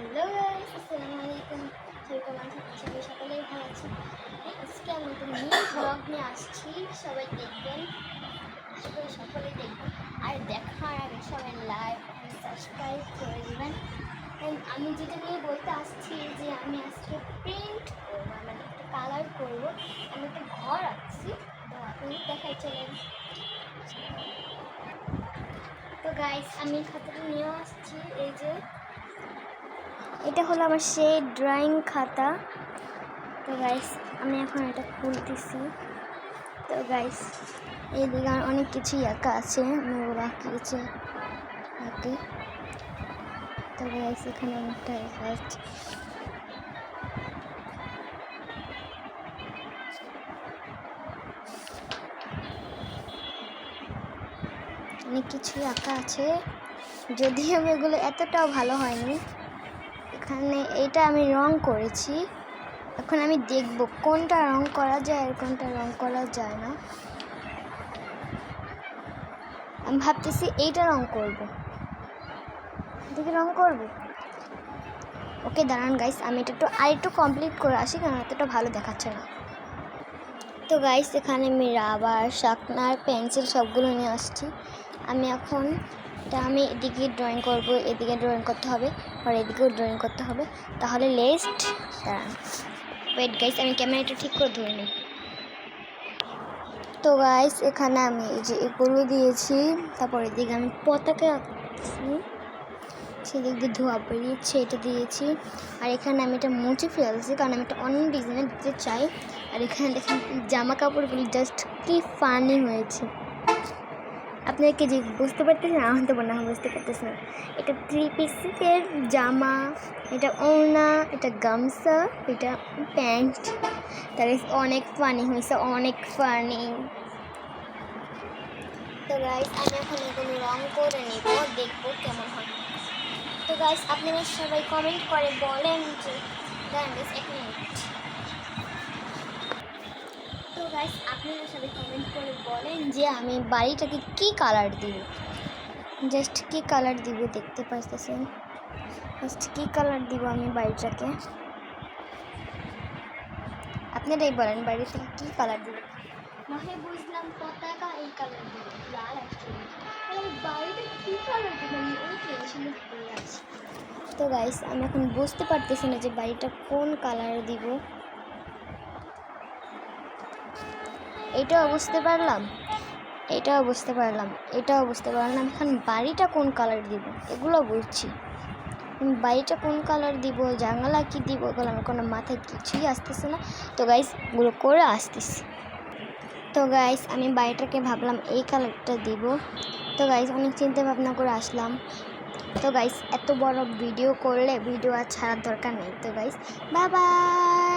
Hello guys, আসসালামু আলাইকুম। কেমন আছেন? আশা করি সকলেই ভালো আছেন। আজকে আমি নতুন নিউ ব্লগ নিয়ে আসছি, সবাই দেখবেন। আশা করি সকলেই দেখবেন। আর দেখার আগে সবাই লাইক অ্যান্ড সাবস্ক্রাইব করে দেবেন। আমি যেটা নিয়ে বলতে আসছি যে আমি আজকে পেন্ট করবো, মানে একটা কালার করবো। আমি একটা ঘর আঁকছি, তো আপনি দেখাই চলেন। তো গাইস, আমি খাতাটা নিয়ে আসছি। এই যে এটা হলো আমার সেই ড্রয়িং খাতা। তো গাইস, আমি এখন এটা খুলতেছি। তো গাইস, এইদিকে আর অনেক কিছুই আঁকা আছে, আমি ওগুলো আঁকিয়েছি আঁকি। তো গাইস, এখানে অনেকটা আঁকা আছে। অনেক কিছুই আঁকা আছে, যদিও এগুলো এতটাও ভালো হয়নি। এখানে এইটা আমি রং করেছি। এখন আমি দেখব কোনটা রং করা যায় আর কোনটা রং করা যায় না। আমি ভাবতেছি এইটা রং করব, এদিকে রং করব। ওকে দাঁড়ান গাইস, আমি এটা আরেকটু কমপ্লিট করে আসি, কারণ এতটা ভালো দেখাচ্ছে না। তো গাইস, এখানে আমি রাবার, শার্পনার, পেন্সিল সবগুলো নিয়ে আসছি। আমি এখন আমি এদিকে ড্রয়িং করব, এদিকে ড্রয়িং করতে হবে, আর এদিকেও ড্রয়িং করতে হবে, তাহলে লেস্ট দাঁড়ান। ওয়েট গাইস, আমি ক্যামেরাটা ঠিক করে ধরে নিই। তো গাইস, এখানে আমি এই যে এগুলো দিয়েছি, তারপর এদিকে আমি পতাকা আঁকছি, সেদিক দিয়ে ধোয়া বেরিয়েছে, এটা দিয়েছি। আর এখানে আমি এটা মুছে ফেলছি, কারণ আমি এটা অন্য ডিজাইনে দিতে চাই। আর এখানে দেখেন জামা কাপড়গুলি জাস্ট কি ফানি হয়েছে। আপনারা কি যে বুঝতে পারতেছেন? আমার তো মনে হয় বুঝতে পারতেছেন না। এটা 3 পিসের জামা, এটা ওড়না, এটা গামছা, এটা প্যান্ট। তার অনেক ফানি হয়েছে, অনেক ফানি। তো গাইস, আমি এখন এগুলো রং করে নিব, দেখবো কেমন হয়। তো গাইস, আপনারা সবাই কমেন্ট করে বলেন যে এক মিনিট। তো গাইস, আপনারা সবাই কমেন্ট করে বলেন যে আমি বাড়িটাকে কি কালার দিব, জাস্ট কি কালার দিব দেখতে পাচ্ছেন। জাস্ট কি কালার দিব আমি বাড়িটাকে, আপনারাই বলেন বাড়িটাকে কি কালার দিব। নহে বুঝলাম পতাকা এই কালার দিব, লাল অ্যাকচুয়ালি, আমি বাড়িটা কি কালার দিব আমি ওই টেনশনে পড়ে আছি। তো গাইস, আমি এখন বুঝতে পারতেছি না যে বাড়িটা কোন কালার দিব। এটাও বুঝতে পারলাম, এটাও বুঝতে পারলাম, এটাও বুঝতে পারলাম। এখন বাড়িটা কোন কালার দিব এগুলো বুঝছি। বাড়িটা কোন কালার দিব, জানালা কি দিব, এগুলো আমার কোনো মাথায় কিছুই আসতেছে না। তো গাইস, এগুলো করে আসতেছি। তো গাইস, আমি বাড়িটাকে ভাবলাম এই কালারটা দিব। তো গাইস, অনেক চিন্তা ভাবনা করে আসলাম। তো গাইস, এত বড় ভিডিও করলে ভিডিও আর ছাড়ার দরকার নেই। তো গাইস, বাই বাই।